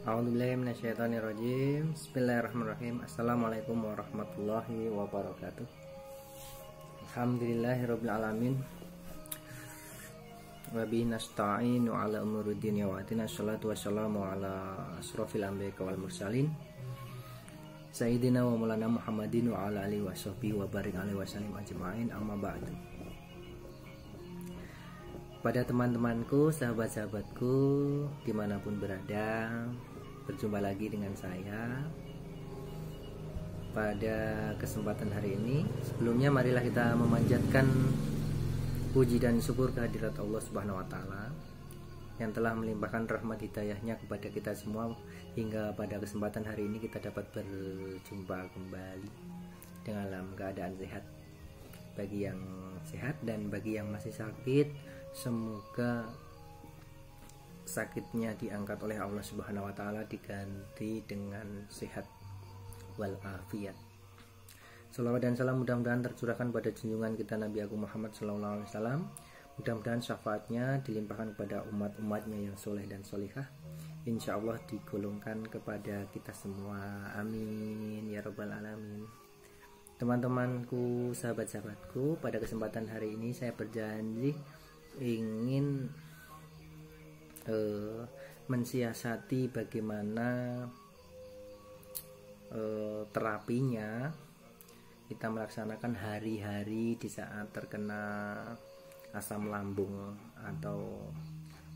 A'udzubillahi minasyaitonirrajim. Bismillahirrahmanirrahim. Assalamualaikum warahmatullahi wabarakatuh. Alhamdulillahirabbil alamin. Wa bihi nasta'inu ala umuruddin wa atina sholatu wassalamu ala asrofil anbiya'i wal mursalin Sayyidina wa maulana Muhammadin wa ala alihi washabbihi wa barik alaihi wasallim ajma'in, amma ba'du. Pada teman-temanku, sahabat-sahabatku dimanapun berada, berjumpa lagi dengan saya pada kesempatan hari ini. Sebelumnya marilah kita memanjatkan puji dan syukur kehadirat Allah Subhanahu wa taala yang telah melimpahkan rahmat hidayahnya kepada kita semua hingga pada kesempatan hari ini kita dapat berjumpa kembali dalam keadaan sehat. Bagi yang sehat dan bagi yang masih sakit, semoga sakitnya diangkat oleh Allah Subhanahu wa taala, diganti dengan sehat wal afiat. Salawat dan salam mudah-mudahan tercurahkan pada junjungan kita Nabi Agung Muhammad sallallahu alaihi wasallam. Mudah-mudahan syafaatnya dilimpahkan kepada umat-umatnya yang soleh dan solihah. Insya Allah digolongkan kepada kita semua. Amin ya rabbal alamin. Teman-temanku, sahabat-sahabatku, pada kesempatan hari ini saya berjanji ingin mensiasati bagaimana terapinya kita melaksanakan hari-hari di saat terkena asam lambung atau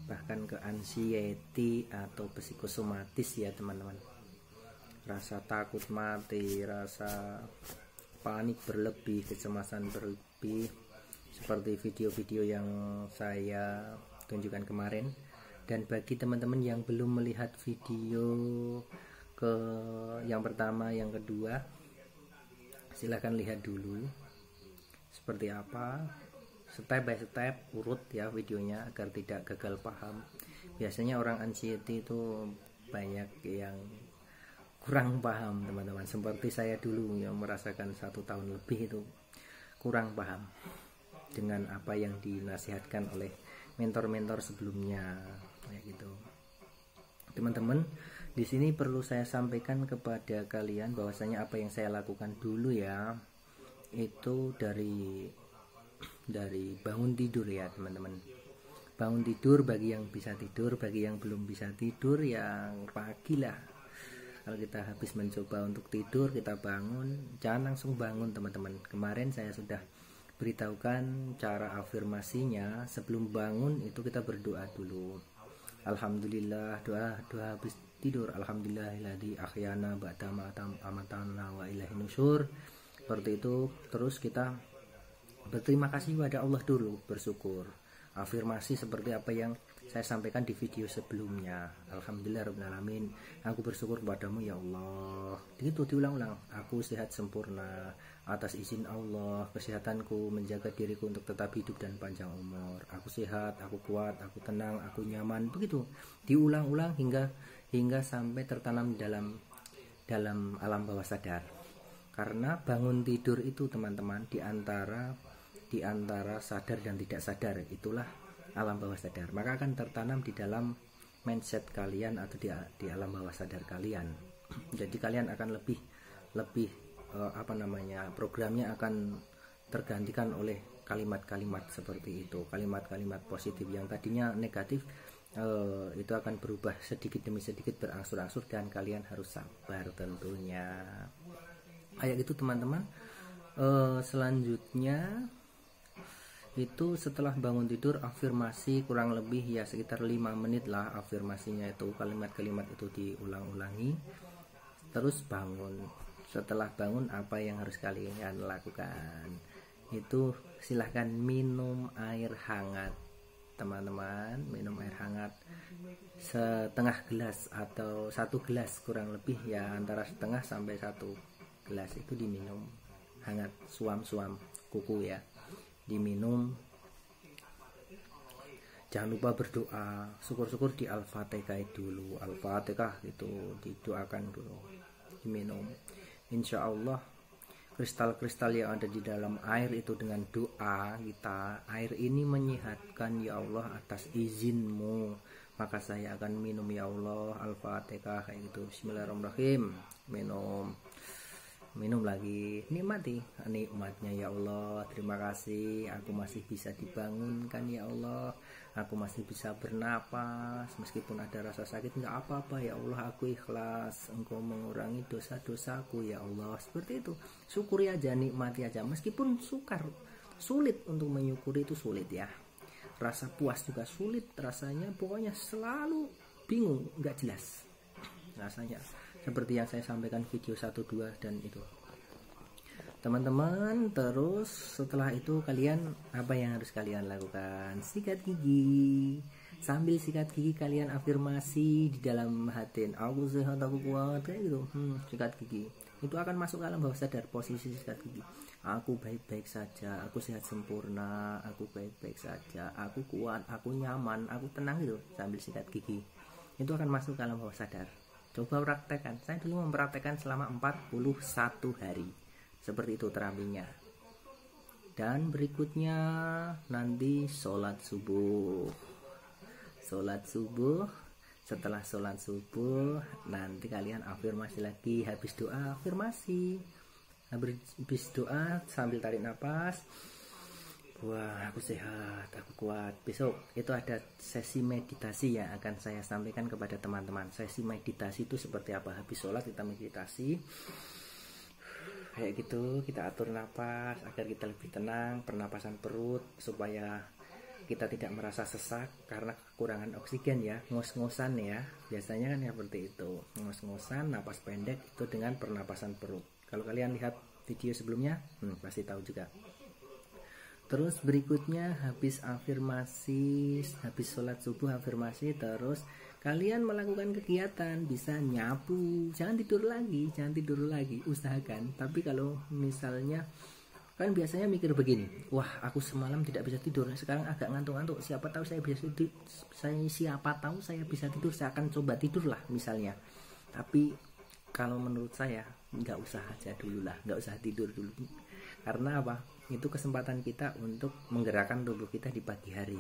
bahkan ke anxiety atau psikosomatis ya teman-teman. Rasa takut mati, rasa panik berlebih, kecemasan berlebih, seperti video-video yang saya tunjukkan kemarin. Dan bagi teman-teman yang belum melihat video yang pertama, yang kedua, silahkan lihat dulu seperti apa, step by step, urut ya videonya agar tidak gagal paham. Biasanya orang anxiety itu banyak yang kurang paham teman-teman, seperti saya dulu yang merasakan 1 tahun lebih itu kurang paham dengan apa yang dinasihatkan oleh mentor-mentor sebelumnya kayak gitu. Teman-teman, di sini perlu saya sampaikan kepada kalian bahwasanya apa yang saya lakukan dulu ya itu dari bangun tidur ya teman-teman. Bangun tidur bagi yang bisa tidur, bagi yang belum bisa tidur yang pagi lah. Kalau kita habis mencoba untuk tidur, kita bangun, jangan langsung bangun teman-teman. Kemarin saya sudah beritahukan cara afirmasinya. Sebelum bangun itu kita berdoa dulu. Alhamdulillah, doa habis tidur. Alhamdulillahilladzi ahyana ba'da ma amatana wa ilaihi nusyur. Seperti itu. Terus kita berterima kasih kepada Allah dulu, bersyukur. Afirmasi seperti apa yang saya sampaikan di video sebelumnya. Alhamdulillahirrahmanirrahim, aku bersyukur padamu ya Allah. Itu diulang-ulang. Aku sehat sempurna atas izin Allah. Kesehatanku menjaga diriku untuk tetap hidup dan panjang umur. Aku sehat, aku kuat, aku tenang, aku nyaman. Begitu diulang-ulang hingga sampai tertanam dalam alam bawah sadar. Karena bangun tidur itu teman-teman di antara sadar dan tidak sadar, itulah alam bawah sadar. Maka akan tertanam di dalam mindset kalian atau di alam bawah sadar kalian. Jadi kalian akan lebih programnya akan tergantikan oleh kalimat-kalimat seperti itu, kalimat-kalimat positif. Yang tadinya negatif itu akan berubah sedikit demi sedikit, berangsur-angsur, dan kalian harus sabar tentunya. Kayak gitu teman-teman. Selanjutnya itu setelah bangun tidur, afirmasi kurang lebih ya sekitar 5 menit lah afirmasinya, itu kalimat-kalimat itu diulang-ulangi. Terus bangun. Setelah bangun, apa yang harus kalian lakukan? Itu silahkan minum air hangat teman-teman. Minum air hangat setengah gelas atau 1 gelas kurang lebih ya, antara setengah sampai 1 gelas itu diminum hangat, suam-suam kuku ya, diminum. Jangan lupa berdoa, syukur-syukur di Al-Fatihah dulu, Al-Fatihah itu didoakan dulu, diminum. Insya Allah kristal-kristal yang ada di dalam air itu dengan doa kita, air ini menyehatkan ya Allah atas izinmu, maka saya akan minum ya Allah. Al-Fatihah kayak gitu. Bismillahirrahmanirrahim. Minum lagi, nikmati nikmatnya ya Allah. Terima kasih aku masih bisa dibangunkan ya Allah, aku masih bisa bernapas meskipun ada rasa sakit, nggak apa-apa ya Allah, aku ikhlas, Engkau mengurangi dosa-dosaku ya Allah. Seperti itu, syukuri aja, nikmati aja meskipun sulit untuk menyukuri, itu sulit ya. Rasa puas juga sulit rasanya, pokoknya selalu bingung, nggak jelas rasanya, seperti yang saya sampaikan video 1-2 dan itu teman-teman. Terus setelah itu kalian apa yang harus kalian lakukan? Sikat gigi. Sambil sikat gigi kalian afirmasi di dalam hati, aku sehat, aku kuat, kayak gitu. Sikat gigi itu akan masuk ke alam bawah sadar. Posisi sikat gigi, aku baik-baik saja, aku sehat sempurna, aku baik-baik saja, aku kuat, aku nyaman, aku tenang, gitu. Sambil sikat gigi itu akan masuk ke alam bawah sadar. Coba praktekkan. Saya dulu mempraktekkan selama 41 hari. Seperti itu terapinya. Dan berikutnya nanti sholat subuh. Setelah sholat subuh nanti kalian afirmasi lagi. Habis doa afirmasi. Habis doa sambil tarik nafas. Wah, aku sehat, aku kuat. Besok itu ada sesi meditasi yang akan saya sampaikan kepada teman-teman. Sesi meditasi itu seperti apa? Habis sholat kita meditasi kayak gitu, kita atur napas agar kita lebih tenang, pernapasan perut supaya kita tidak merasa sesak karena kekurangan oksigen ya, ngos-ngosan ya. Biasanya kan seperti itu, ngos-ngosan, napas pendek itu dengan pernapasan perut. Kalau kalian lihat video sebelumnya, pasti tahu juga. Terus berikutnya habis afirmasi, habis sholat subuh afirmasi, terus kalian melakukan kegiatan, bisa nyapu, jangan tidur lagi, usahakan. Tapi kalau misalnya kan biasanya mikir begini, wah aku semalam tidak bisa tidur, sekarang agak ngantuk-ngantuk, siapa tahu saya bisa tidur, saya akan coba tidur lah misalnya. Tapi kalau menurut saya nggak usah aja dulu lah, nggak usah tidur dulu. Karena apa? Itu kesempatan kita untuk menggerakkan tubuh kita di pagi hari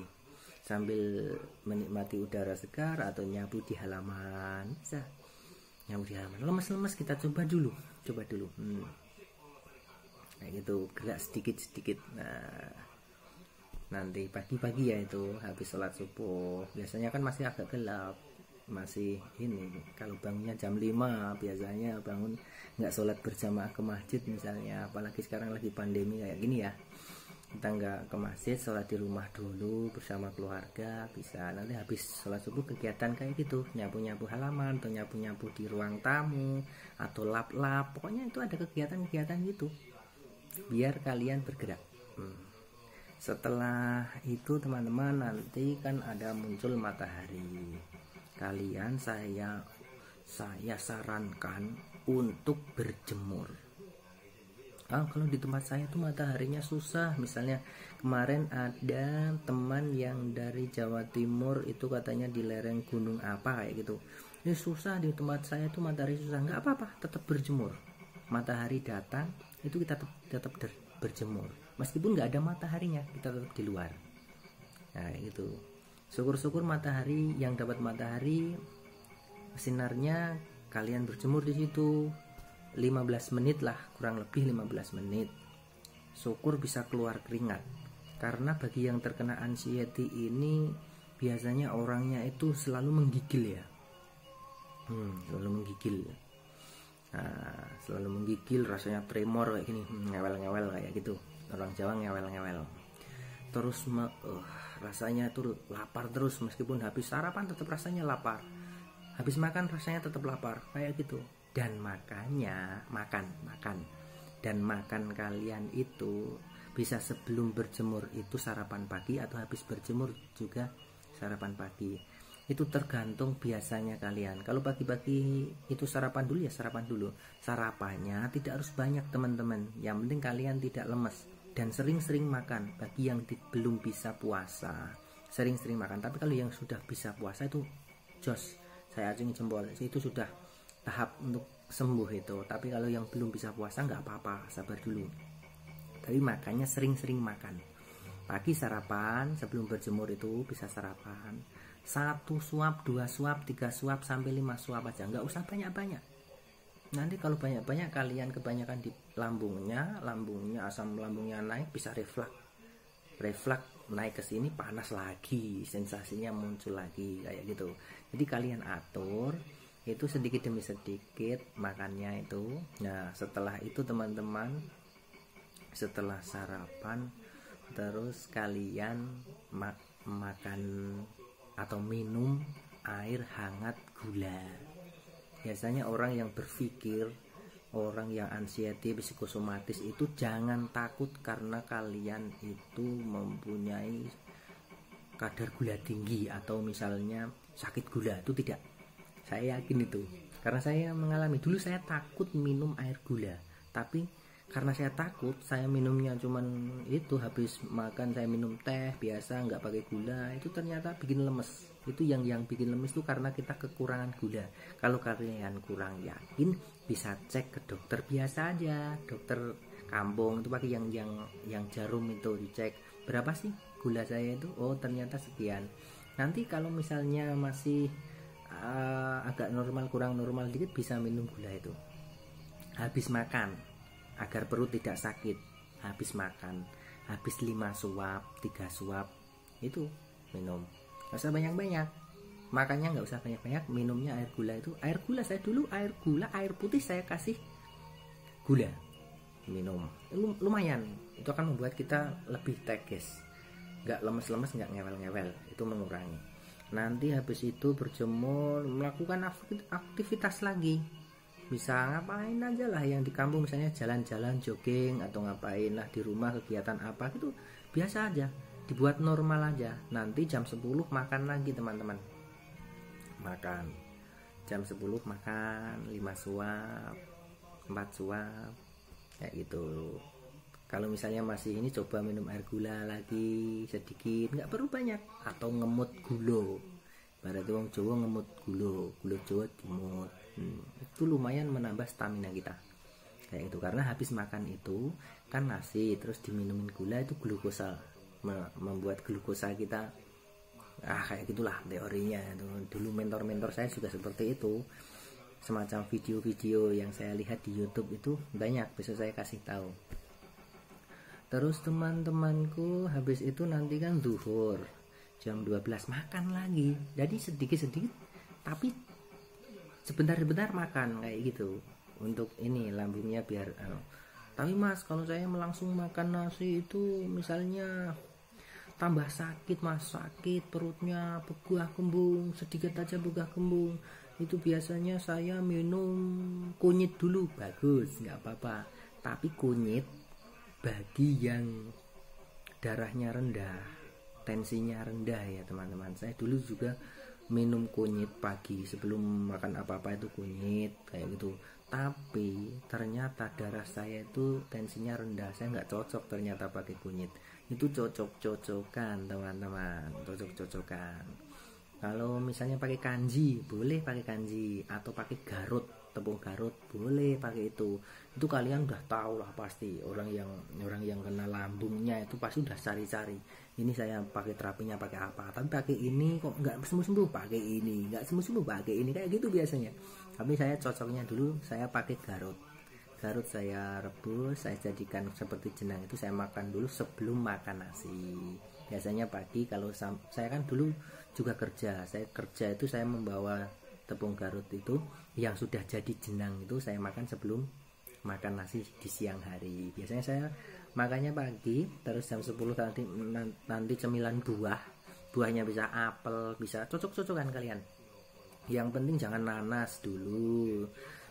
sambil menikmati udara segar atau nyapu di halaman. Bisa nyapu di halaman, lemas-lemas kita coba dulu kayak gitu, gerak sedikit. Nah nanti pagi-pagi ya, itu habis sholat subuh biasanya kan masih agak gelap, masih ini, kalau bangunnya jam 5 biasanya bangun, nggak sholat berjamaah ke masjid misalnya, apalagi sekarang lagi pandemi kayak gini ya, kita nggak ke masjid, sholat di rumah dulu bersama keluarga bisa. Nanti habis sholat subuh kegiatan kayak gitu, nyapu-nyapu halaman atau nyapu-nyapu di ruang tamu atau lap-lap, pokoknya itu ada kegiatan-kegiatan gitu biar kalian bergerak. Setelah itu teman-teman nanti kan ada muncul matahari. Kalian saya sarankan untuk berjemur. Kalau di tempat saya tuh mataharinya susah. Misalnya kemarin ada teman yang dari Jawa Timur itu katanya di lereng gunung apa kayak gitu. Ini susah di tempat saya tuh matahari susah. Nggak apa-apa, tetap berjemur. Matahari datang itu kita tetap berjemur. Meskipun nggak ada mataharinya, kita tetap di luar. Nah itu. Syukur-syukur matahari yang dapat matahari sinarnya, kalian berjemur di situ 15 menit lah, kurang lebih 15 menit. Syukur bisa keluar keringat. Karena bagi yang terkena anxiety ini biasanya orangnya itu selalu menggigil ya. Selalu menggigil. Nah, selalu menggigil, rasanya tremor kayak gini, ngewel-ngewel kayak gitu. Orang Jawa ngewel-ngewel. Terus rasanya tuh lapar terus, meskipun habis sarapan tetap rasanya lapar, habis makan rasanya tetap lapar kayak gitu. Dan makanya makan kalian itu bisa sebelum berjemur itu sarapan pagi, atau habis berjemur juga sarapan pagi. Itu tergantung biasanya kalian. Kalau pagi-pagi itu sarapan dulu ya sarapan dulu. Sarapannya tidak harus banyak teman-teman, yang penting kalian tidak lemes. Dan sering-sering makan. Bagi yang belum bisa puasa, sering-sering makan. Tapi kalau yang sudah bisa puasa itu jos, saya acungi jempol, itu sudah tahap untuk sembuh itu. Tapi kalau yang belum bisa puasa nggak apa-apa, sabar dulu. Tapi makanya sering-sering makan. Pagi sarapan, sebelum berjemur itu bisa sarapan. 1 suap, 2 suap, 3 suap sampai 5 suap aja, nggak usah banyak-banyak. Nanti kalau banyak-banyak kalian kebanyakan di lambungnya asam lambungnya naik, bisa reflux naik ke sini, panas lagi, sensasinya muncul lagi kayak gitu. Jadi kalian atur itu sedikit demi sedikit makannya itu. Nah setelah itu teman-teman, setelah sarapan terus kalian makan atau minum air hangat gula. Biasanya orang yang berpikir, orang yang anxiety psikosomatis itu jangan takut karena kalian itu mempunyai kadar gula tinggi atau misalnya sakit gula, itu tidak. Saya yakin itu karena saya mengalami. Dulu saya takut minum air gula, tapi karena saya takut, saya minumnya cuman itu, habis makan saya minum teh biasa nggak pakai gula, itu ternyata bikin lemes. Itu yang bikin lemes itu karena kita kekurangan gula. Kalau kalian kurang yakin, bisa cek ke dokter biasa aja, dokter kampung itu pakai yang jarum itu, dicek berapa sih gula saya itu, oh ternyata sekian. Nanti kalau misalnya masih agak normal, kurang normal dikit, bisa minum gula itu habis makan agar perut tidak sakit. Habis makan, habis 5 suap, 3 suap itu minum, nggak usah banyak-banyak. Makannya nggak usah banyak-banyak, minumnya air gula itu. Air gula saya dulu, air putih saya kasih gula, minum lumayan, itu akan membuat kita lebih teges, nggak lemes-lemes, nggak ngewel-ngewel, itu mengurangi. Nanti habis itu berjemur, melakukan aktivitas lagi, bisa ngapain aja lah yang di kampung, misalnya jalan-jalan, jogging, atau ngapain lah di rumah, kegiatan apa gitu biasa aja, dibuat normal aja. Nanti jam 10 makan lagi teman-teman, makan jam 10 makan 5 suap, 4 suap kayak gitu. Kalau misalnya masih ini, coba minum air gula lagi sedikit, nggak perlu banyak, atau ngemut gulo. Berarti wong Jawa ngemut gulo Jawa dimut. Itu lumayan menambah stamina kita kayak gitu. Karena habis makan itu kan nasi, terus diminumin gula, itu glukosa, membuat glukosa kita kayak gitulah teorinya. Dulu mentor-mentor saya juga seperti itu. Semacam video-video yang saya lihat di YouTube itu banyak, bisa saya kasih tahu. Terus teman-temanku, habis itu nanti kan zuhur jam 12 makan lagi. Jadi sedikit-sedikit tapi sebentar-sebentar makan kayak gitu, untuk ini lambungnya biar Tapi mas, kalau saya langsung makan nasi itu misalnya tambah sakit mas, sakit perutnya, begah kembung, sedikit aja begah kembung. Itu biasanya saya minum kunyit dulu, bagus, nggak apa-apa. Tapi kunyit bagi yang darahnya rendah, tensinya rendah ya teman-teman. Saya dulu juga minum kunyit pagi sebelum makan apa-apa, itu kunyit kayak gitu. Tapi ternyata darah saya itu tensinya rendah, saya nggak cocok ternyata pakai kunyit. Itu cocok-cocokan teman-teman, cocok-cocokan. Kalau misalnya pakai kanji, boleh pakai kanji, atau pakai garut, tepung garut, boleh pakai itu. Itu kalian udah tahu lah pasti, orang yang kena lambungnya itu pasti udah cari-cari. Ini saya pakai terapinya pakai apa? Tapi pakai ini kok nggak sembuh-sembuh, pakai ini, nggak sembuh-sembuh, pakai ini, kayak gitu biasanya. Tapi saya cocoknya dulu saya pakai garut. Garut saya rebus, saya jadikan seperti jenang, itu saya makan dulu sebelum makan nasi. Biasanya pagi, kalau saya kan dulu juga kerja. Saya kerja itu saya membawa tepung garut itu yang sudah jadi jenang, itu saya makan sebelum makan nasi di siang hari. Biasanya saya makannya pagi, terus jam 10 nanti cemilan buahnya bisa apel, bisa cocok-cocokan kalian. Yang penting jangan nanas dulu.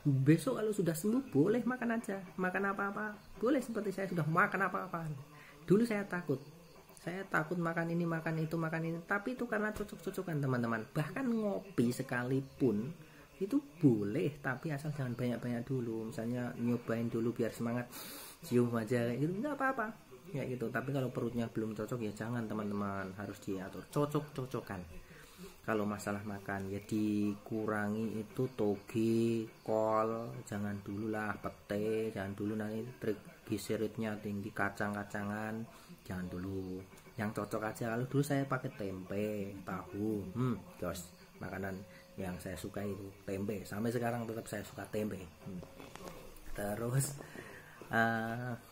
Besok kalau sudah sembuh boleh makan aja, makan apa-apa boleh, seperti saya sudah makan apa-apa. Dulu saya takut makan ini, makan itu, makan ini, tapi itu karena cocok-cocokan teman-teman. Bahkan ngopi sekalipun itu boleh, tapi asal jangan banyak-banyak dulu. Misalnya nyobain dulu biar semangat, cium aja gitu, nggak apa-apa ya gitu. Tapi kalau perutnya belum cocok ya jangan teman-teman, harus diatur, cocok-cocokan. Kalau masalah makan ya dikurangi, itu toge, kol jangan dulu lah, pete jangan dulu, nanti triglyceridnya tinggi, kacang-kacangan jangan dulu. yang cocok aja. Kalau dulu saya pakai tempe, tahu, jos makanan yang saya suka itu tempe. Sampai sekarang tetap saya suka tempe. Terus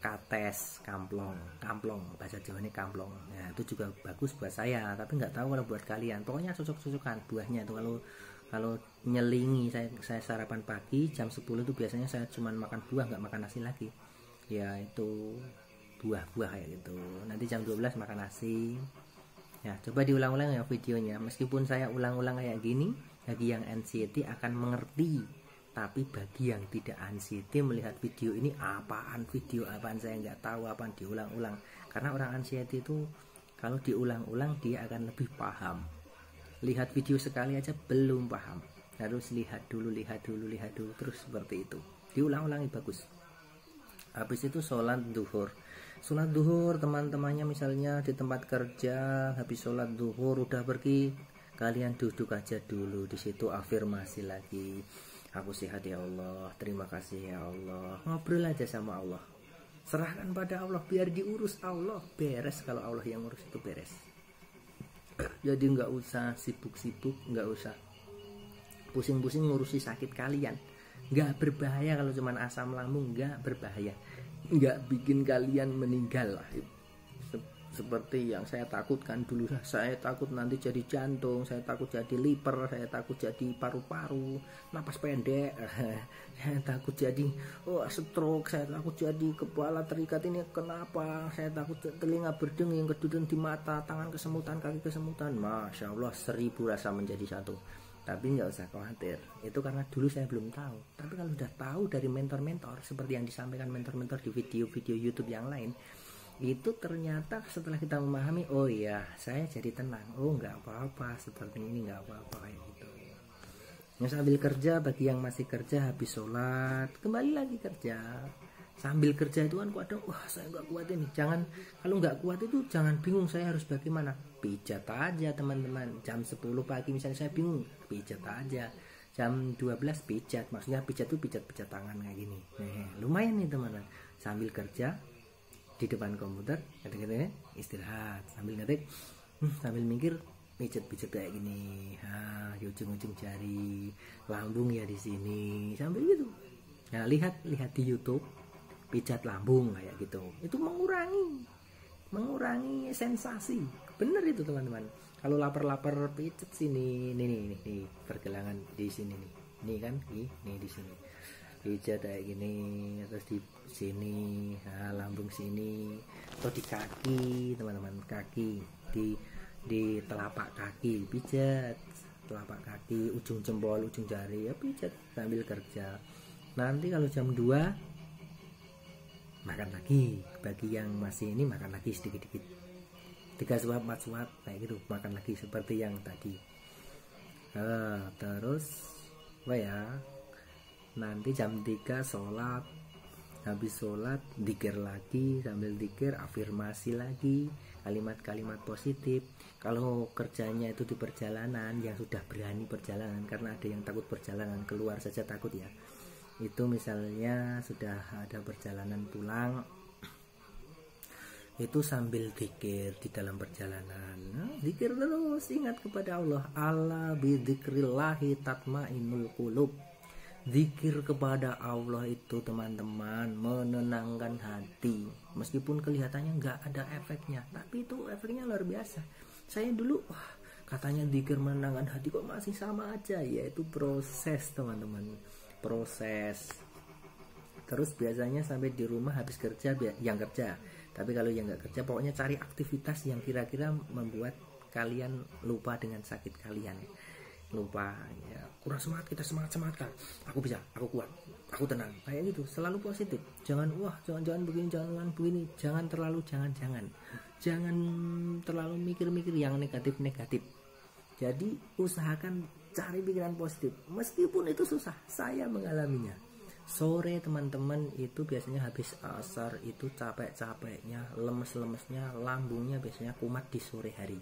kates, kamplong bahasa Jawa ini kamplong. Ya, itu juga bagus buat saya, tapi nggak tahu kalau buat kalian. Pokoknya cocok-cocokan buahnya itu. Kalau nyelingi saya sarapan pagi jam 10 itu biasanya saya cuma makan buah, nggak makan nasi lagi. Ya itu buah-buah kayak gitu. Nanti jam 12 makan nasi. Ya, coba diulang-ulang ya videonya. Meskipun saya ulang-ulang kayak gini, bagi yang anxiety akan mengerti. Tapi bagi yang tidak anxiety melihat video ini, video apaan saya nggak tahu, apaan diulang-ulang. Karena orang anxiety itu kalau diulang-ulang dia akan lebih paham. Lihat video sekali aja belum paham, harus lihat dulu terus seperti itu. Diulang-ulangi bagus. Habis itu sholat duhur teman-temannya misalnya di tempat kerja, habis sholat duhur udah pergi, kalian duduk aja dulu di situ, afirmasi lagi. Aku sehat ya Allah, terima kasih ya Allah. Ngobrol aja sama Allah, serahkan pada Allah, biar diurus Allah, beres. Kalau Allah yang ngurus itu beres. Jadi nggak usah sibuk-sibuk, nggak usah pusing-pusing ngurusi sakit kalian. Nggak berbahaya kalau cuman asam lambung, nggak berbahaya, nggak bikin kalian meninggal lah. Seperti yang saya takutkan dulu. Saya takut nanti jadi jantung, saya takut jadi liver, saya takut jadi paru-paru, napas pendek, saya takut jadi stroke, saya takut jadi kepala terikat. Ini kenapa? Saya takut telinga berdenging, kedudukan di mata, tangan kesemutan, kaki kesemutan. Masya Allah, 1000 rasa menjadi satu. Tapi nggak usah khawatir, itu karena dulu saya belum tahu. Tapi kalau sudah tahu dari mentor-mentor, seperti yang disampaikan mentor-mentor di video-video YouTube yang lain, itu ternyata setelah kita memahami, oh iya saya jadi tenang, oh nggak apa-apa, seperti ini nggak apa-apa kayak gitu. Yang sambil kerja, bagi yang masih kerja habis sholat kembali lagi kerja. Sambil kerja itu kan kadang saya nggak kuat ini. Jangan, kalau nggak kuat itu jangan bingung saya harus bagaimana, pijat aja teman-teman. Jam 10 pagi misalnya saya bingung, pijat aja. Jam 12 pijat, maksudnya pijat itu pijat tangan kayak gini. Lumayan nih teman-teman. Sambil kerja di depan komputer, kadang-kadang istirahat sambil ngetik, sambil mikir, pijat kayak gini, di ujung-ujung jari, lambung ya di sini, sambil gitu. Nah, lihat di YouTube, pijat lambung kayak gitu. Itu mengurangi sensasi. Bener itu teman-teman. Kalau lapar pijat sini, nih pergelangan di sini nih. Ini kan, nih di sini. Pijat kayak gini, terus di sini, lambung sini, atau di kaki teman-teman, kaki di telapak kaki pijat, telapak kaki, ujung jempol, ujung jari ya pijat sambil kerja. Nanti kalau jam 2 makan lagi, bagi yang masih ini makan lagi sedikit-sedikit, 3 suap 4 suap kayak gitu, makan lagi seperti yang tadi. Terus nanti jam 3 sholat, habis sholat dzikir lagi, sambil dzikir afirmasi lagi, kalimat-kalimat positif. Kalau kerjanya itu di perjalanan, yang sudah berani perjalanan, karena ada yang takut perjalanan, keluar saja takut ya. Itu misalnya sudah ada perjalanan pulang, itu sambil dzikir di dalam perjalanan, dzikir terus, ingat kepada Allah. Ala bidzikrillahi tatmainnul qulub. Zikir kepada Allah itu teman-teman menenangkan hati. Meskipun kelihatannya nggak ada efeknya, tapi itu efeknya luar biasa. Saya dulu katanya zikir menenangkan hati, kok masih sama aja. Ya itu proses teman-teman, proses. Terus biasanya sampai di rumah habis kerja, yang kerja. Tapi kalau yang nggak kerja, pokoknya cari aktivitas yang kira-kira membuat kalian lupa dengan sakit kalian. Lupa ya, kurang semangat, kita semangat kan, aku bisa, aku kuat, aku tenang, kayak gitu. Selalu positif, jangan jangan begini, jangan begini, jangan terlalu mikir yang negatif. Jadi usahakan cari pikiran positif, meskipun itu susah. Saya mengalaminya. Sore teman-teman itu biasanya habis asar itu capek-capeknya, lemes-lemesnya, lambungnya biasanya kumat di sore hari,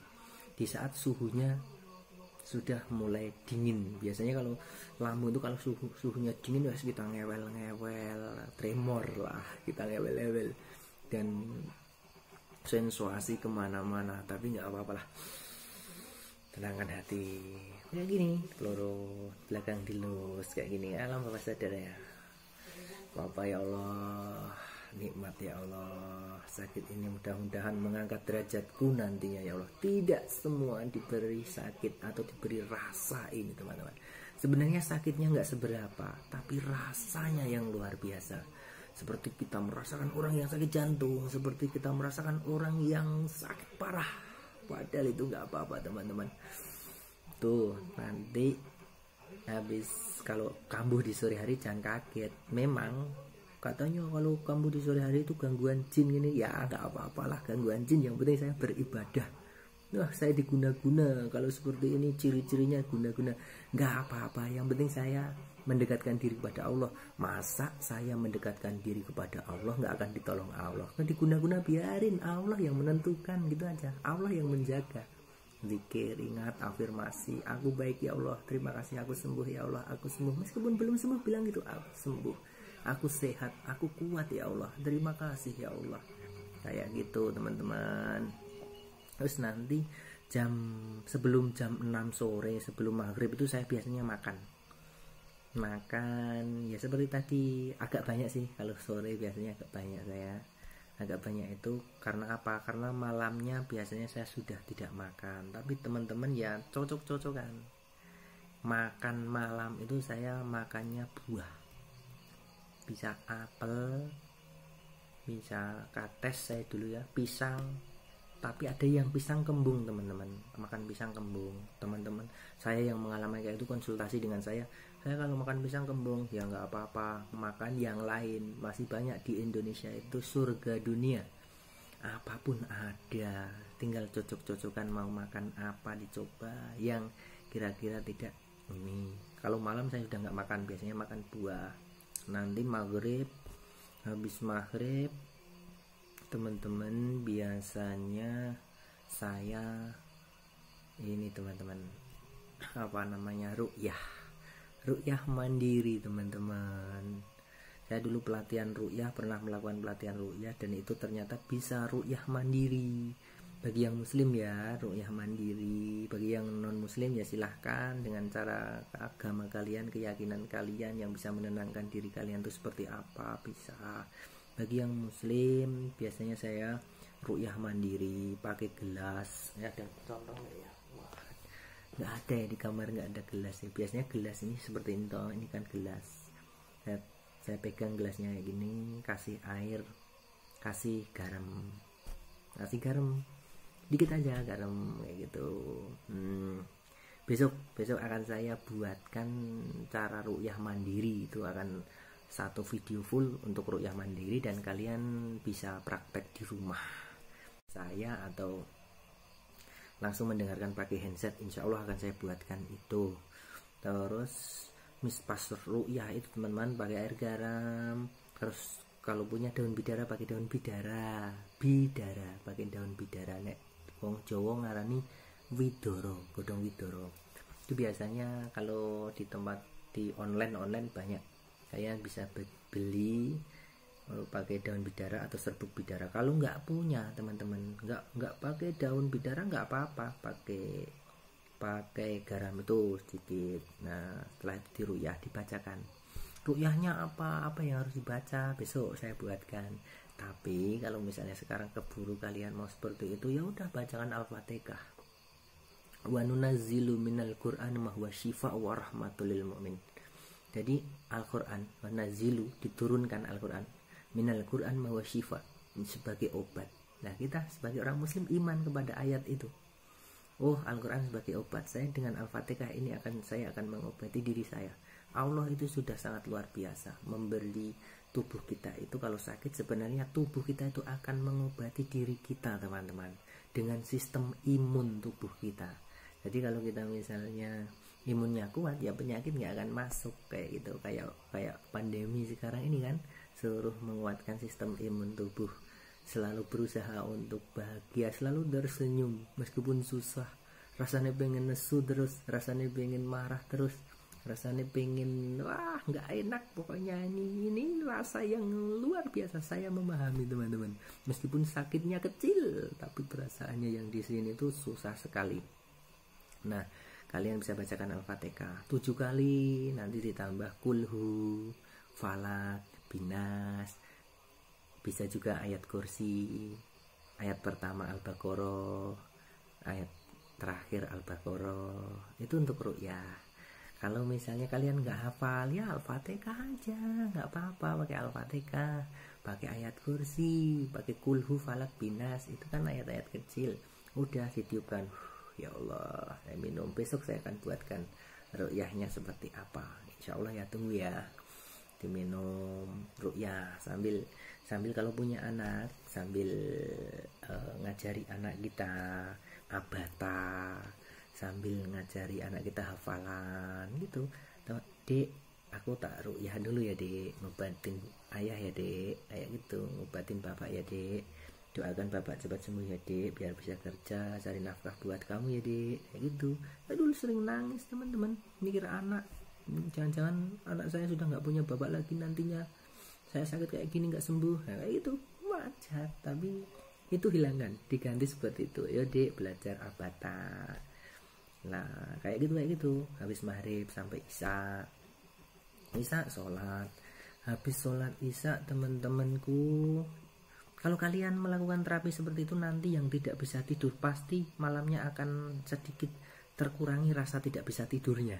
di saat suhunya sudah mulai dingin. Biasanya kalau lambung itu kalau suhunya dingin harus kita ngewel, tremor lah, kita ngewel. Dan sensuasi kemana-mana, tapi nggak apa-apa lah, tenangkan hati. Kayak gini, peluru belakang dilus kayak gini. Alam bapak sadar ya, Bapak ya Allah, nikmat ya Allah. Sakit ini mudah-mudahan mengangkat derajatku nantinya ya Allah. Tidak semua diberi sakit atau diberi rasa ini teman-teman. Sebenarnya sakitnya nggak seberapa, tapi rasanya yang luar biasa. Seperti kita merasakan orang yang sakit jantung, seperti kita merasakan orang yang sakit parah. Padahal itu nggak apa-apa teman-teman. Tuh nanti habis kalau kambuh di sore hari jangan kaget. Memang katanya kalau kambuh di sore hari itu gangguan jin gini, ya nggak apa-apalah gangguan jin, yang penting saya beribadah. Wah, saya diguna-guna. Kalau seperti ini ciri-cirinya guna-guna, nggak apa-apa. Yang penting saya mendekatkan diri kepada Allah. Masa saya mendekatkan diri kepada Allah nggak akan ditolong Allah? Kan diguna-guna, biarin Allah yang menentukan, gitu aja. Allah yang menjaga. Zikir, ingat, afirmasi, aku baik ya Allah, terima kasih, aku sembuh ya Allah, aku sembuh. Meskipun belum sembuh, bilang gitu, aku sembuh, aku sehat, aku kuat ya Allah, terima kasih ya Allah. Kayak gitu teman-teman. Terus nanti sebelum jam 6 sore, sebelum maghrib itu saya biasanya makan ya seperti tadi. Agak banyak sih, kalau sore biasanya agak banyak. Saya agak banyak itu karena apa? Karena malamnya biasanya saya sudah tidak makan. Tapi teman-teman ya cocok-cocokan. Makan malam itu saya makannya buah, bisa apel, bisa kates saya dulu ya, pisang. Tapi ada yang pisang kembung teman-teman, makan pisang kembung teman-teman. Saya yang mengalami kayak itu konsultasi dengan saya kalau makan pisang kembung ya nggak apa-apa, makan yang lain, masih banyak di Indonesia itu surga dunia, apapun ada, tinggal cocok-cocokan mau makan apa, dicoba yang kira-kira tidak ini. Kalau malam saya sudah nggak makan, biasanya makan buah. Nanti maghrib, habis maghrib teman-teman biasanya saya ini teman-teman apa namanya, ruqyah mandiri teman-teman. Saya dulu pelatihan ruqyah, pernah melakukan pelatihan ruqyah, dan itu ternyata bisa ruqyah mandiri. Bagi yang muslim ya ruqyah mandiri, bagi yang non muslim ya silahkan dengan cara agama kalian, keyakinan kalian yang bisa menenangkan diri kalian itu seperti apa, bisa. Bagi yang muslim biasanya saya ruqyah mandiri pakai gelas. Ya, ada contoh ya? Wah, nggak ada ya, di kamar nggak ada gelas ya. Biasanya gelas ini seperti ini kan gelas. Saya pegang gelasnya kayak gini, kasih air, kasih garam dikit aja, garam kayak gitu. Besok akan saya buatkan cara ruqyah mandiri, itu akan satu video full untuk ruqyah mandiri, dan kalian bisa praktek di rumah saya atau langsung mendengarkan pakai handset. Insya Allah akan saya buatkan itu. Terus pas ruqyah itu teman-teman pakai air garam. Terus kalau punya daun bidara pakai daun bidara pakai daun bidara. Nek wong Jawa ngarani widoro, godhong widoro. Itu biasanya kalau di tempat di online banyak, kalian bisa beli pakai daun bidara atau serbuk bidara. Kalau nggak punya teman-teman, nggak pakai daun bidara nggak apa-apa, pakai garam itu sedikit. Nah setelah itu diruqyah, dibacakan ruqyahnya apa yang harus dibaca, besok saya buatkan. Tapi kalau misalnya sekarang keburu kalian mau seperti itu, ya udah bacakan Al-Fatihah. Wa nunazzilu minal Qur'an ma huwa syifaa wa rahmatul lil mu'min. Jadi Al-Quran, nazilu, diturunkan Al-Quran, minal Quran ma huwa syifa, sebagai obat. Nah kita sebagai orang muslim iman kepada ayat itu. Oh, Al-Quran sebagai obat, saya dengan Al-Fatihah ini saya akan mengobati diri saya. Allah itu sudah sangat luar biasa memberi tubuh kita itu. Kalau sakit sebenarnya tubuh kita itu akan mengobati diri kita teman-teman, dengan sistem imun tubuh kita. Jadi kalau kita misalnya imunnya kuat, ya penyakit nggak akan masuk kayak gitu. Kayak pandemi sekarang ini kan, suruh menguatkan sistem imun tubuh, selalu berusaha untuk bahagia, selalu tersenyum meskipun susah, rasanya pengen nesu terus, rasanya pengen marah terus, rasanya pengen, wah nggak enak pokoknya, ini rasa yang luar biasa. Saya memahami teman-teman, meskipun sakitnya kecil tapi perasaannya yang di sini tuh susah sekali. Nah, kalian bisa bacakan Al-Fatihah 7 kali, nanti ditambah kulhu, falak, binas, bisa juga ayat kursi, ayat pertama Al-Baqarah, ayat terakhir Al-Baqarah, itu untuk ru'yah. Kalau misalnya kalian nggak hafal, ya Al-Fatihah aja, nggak apa-apa, pakai Al-Fatihah, pakai ayat kursi, pakai kulhu, falak, binas, itu kan ayat-ayat kecil, udah ditiupkan. Ya Allah, saya minum, besok saya akan buatkan ru'yahnya seperti apa, insya Allah ya, tunggu ya, diminum ru'yah sambil kalau punya anak, sambil ngajari anak kita abata, sambil ngajari anak kita hafalan gitu. Dek, aku tak ru'yah dulu ya dek, ngobatin ayah ya dek, kayak gitu, ngobatin bapak ya dek, doakan bapak cepat sembuh ya dek, biar bisa kerja cari nafkah buat kamu ya dek, kayak gitu. Saya dulu sering nangis teman-teman, mikir anak, jangan-jangan anak saya sudah nggak punya bapak lagi nantinya, saya sakit kayak gini nggak sembuh, nah, kayak gitu wajar. Tapi itu hilangkan, diganti seperti itu, ya dek belajar abata. Nah kayak gitu habis maghrib sampai isya sholat. Habis sholat isya teman-temanku, kalau kalian melakukan terapi seperti itu, nanti yang tidak bisa tidur pasti malamnya akan sedikit terkurangi rasa tidak bisa tidurnya.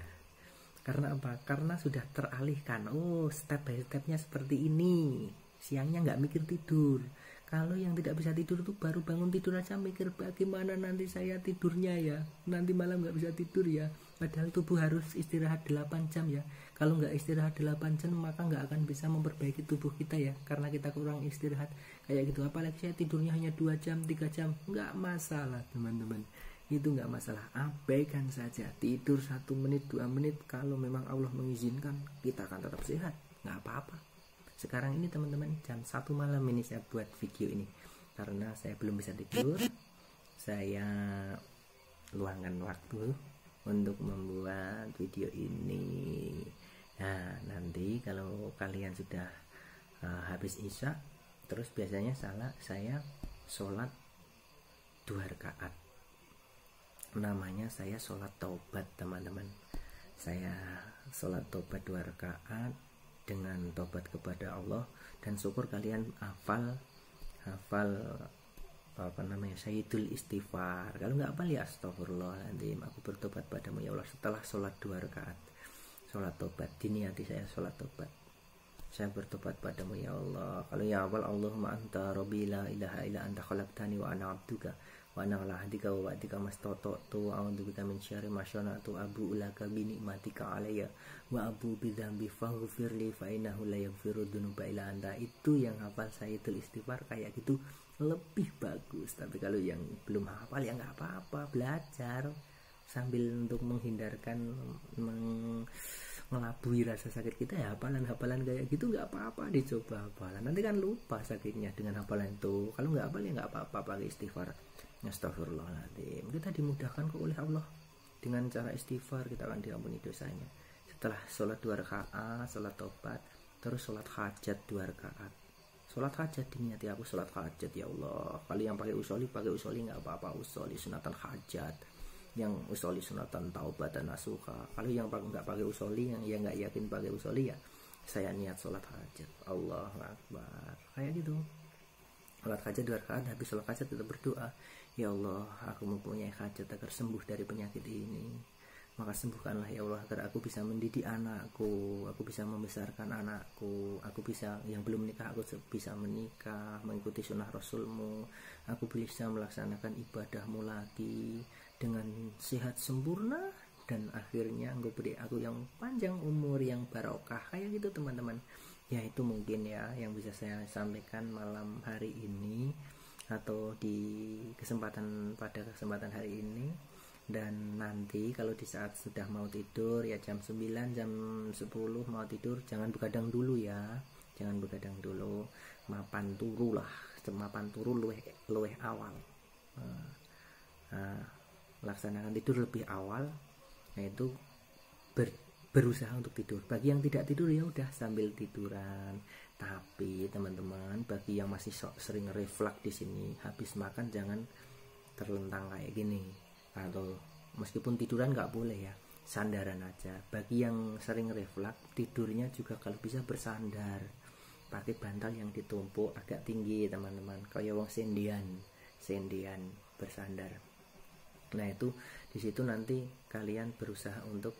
Karena apa? Karena sudah teralihkan, oh step by stepnya seperti ini, siangnya nggak mikir tidur. Kalau yang tidak bisa tidur tuh baru bangun tidur aja mikir bagaimana nanti saya tidurnya ya, nanti malam nggak bisa tidur ya. Padahal tubuh harus istirahat 8 jam ya. Kalau nggak istirahat 8 jam maka nggak akan bisa memperbaiki tubuh kita ya, karena kita kurang istirahat kayak gitu. Apalagi saya tidurnya hanya 2 jam 3 jam, nggak masalah teman-teman, itu nggak masalah, abaikan saja. Tidur 1 menit 2 menit, kalau memang Allah mengizinkan kita akan tetap sehat, nggak apa-apa. Sekarang ini teman-teman jam 1 malam ini saya buat video ini karena saya belum bisa tidur. Saya luangkan waktu untuk membuat video ini. Nah nanti kalau kalian sudah habis isya, terus biasanya saya sholat 2 rakaat, namanya saya sholat taubat teman-teman. Saya sholat taubat 2 rakaat dengan tobat kepada Allah, dan syukur kalian hafal apa namanya, Sayyidul Istighfar. Kalau nggak hafal ya astagfirullahaladzim, aku bertobat padamu ya Allah, setelah sholat 2 rakaat sholat tobat, diniati saya sholat tobat, saya bertobat padamu ya Allah. Kalau ya hafal, Allahumma anta rabbi la ilaha illa anta khalaqtani wa ana abduka wa ana ala ahdika wa wa'dika mastata'tu a'udzubika min syarri ma sana'tu abu'u laka bi ni'matika alayya wa abu bi dzambi faghfirli fa innahu la yaghfiru dzunuba illa anta. Itu yang hafal Sayyidul Istighfar kayak gitu lebih bagus. Tapi kalau yang belum hafal ya nggak apa-apa, belajar sambil untuk menghindarkan mengelabui rasa sakit kita ya, hafalan kayak gitu nggak apa-apa, dicoba hafalan, nanti kan lupa sakitnya dengan hafalan itu. Kalau nggak hafal ya nggak apa-apa, pakai istighfar. Astagfirullahaladzim, kita dimudahkan kok oleh Allah. Dengan cara istighfar kita akan diampuni dosanya. Setelah sholat 2 rakaat sholat tobat, terus sholat hajat 2 rakaat. Sholat hajat diniati aku sholat hajat ya Allah. Kalau yang pakai usoli nggak apa-apa, usoli sunatan hajat, yang usoli sunatan taubat dan nasuha. Kalau yang nggak pakai usoli, yang nggak yakin pakai usoli, ya saya niat sholat hajat, Allahu Akbar, kayak gitu. Sholat hajat 2 rakaat, habis sholat hajat tetap berdoa, ya Allah, aku mempunyai hajat agar sembuh dari penyakit ini, maka sembuhkanlah ya Allah, agar aku bisa mendidik anakku, aku bisa membesarkan anakku, aku bisa, yang belum menikah aku bisa menikah, mengikuti sunnah Rasulmu, aku bisa melaksanakan ibadahmu lagi dengan sehat sempurna, dan akhirnya engkau beri aku yang panjang umur, yang barokah, kayak gitu teman-teman. Ya itu mungkin ya yang bisa saya sampaikan malam hari ini, atau pada kesempatan hari ini. Dan nanti kalau di saat sudah mau tidur ya jam 9 jam 10 mau tidur, jangan begadang dulu ya, jangan begadang dulu, mapan turu luweh awal. Laksanakan tidur lebih awal, yaitu berusaha untuk tidur. Bagi yang tidak tidur ya udah sambil tiduran. Tapi teman-teman, bagi yang masih sering refleks di sini, habis makan jangan terlentang kayak gini, atau meskipun tiduran nggak boleh ya, sandaran aja. Bagi yang sering refleks, tidurnya juga kalau bisa bersandar, pakai bantal yang ditumpuk agak tinggi teman-teman, kayak wong sendian bersandar. Nah itu di situ nanti kalian berusaha untuk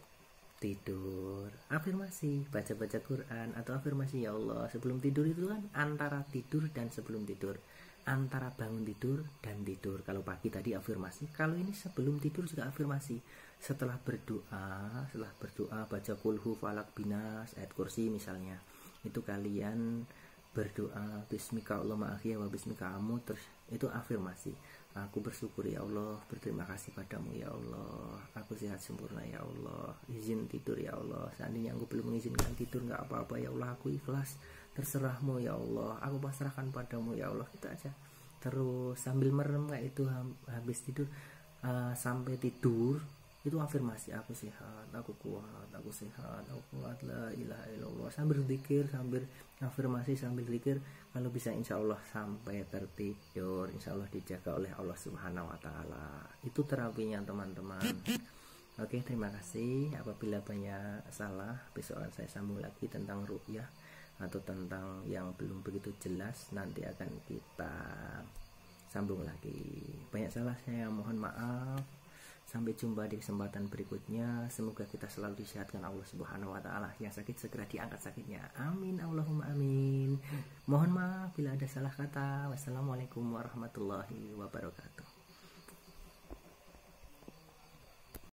tidur. Afirmasi, baca-baca Quran atau afirmasi ya Allah sebelum tidur. Itu kan antara tidur dan sebelum tidur, antara bangun tidur dan tidur. Kalau pagi tadi afirmasi, kalau ini sebelum tidur juga afirmasi. Setelah berdoa baca kulhu falak binas ayat kursi misalnya, itu kalian berdoa bismika Allahumma ahya wa bismika amut, terus itu afirmasi. Aku bersyukur ya Allah, berterima kasih padamu ya Allah, aku sehat sempurna ya Allah, izin tidur ya Allah, seandainya aku belum mengizinkan tidur nggak apa-apa ya Allah, aku ikhlas, terserahmu ya Allah, aku pasrahkan padamu ya Allah. Gitu aja terus sambil merem kayak itu habis tidur sampai tidur. Itu afirmasi, aku sehat, aku kuat, aku sehat, aku kuat, la ilaha illallah, sambil zikir, sambil afirmasi, sambil zikir. Kalau bisa insya Allah sampai tertidur, insya Allah dijaga oleh Allah Subhanahu wa Ta'ala. Itu terapinya teman-teman. Oke, terima kasih. Apabila banyak salah, besok saya sambung lagi tentang ruqyah atau tentang yang belum begitu jelas, nanti akan kita sambung lagi. Banyak salah saya mohon maaf. Sampai jumpa di kesempatan berikutnya. Semoga kita selalu disehatkan Allah Subhanahu wa Ta'ala. Yang sakit segera diangkat sakitnya. Amin Allahumma amin. Mohon maaf bila ada salah kata. Wassalamualaikum warahmatullahi wabarakatuh.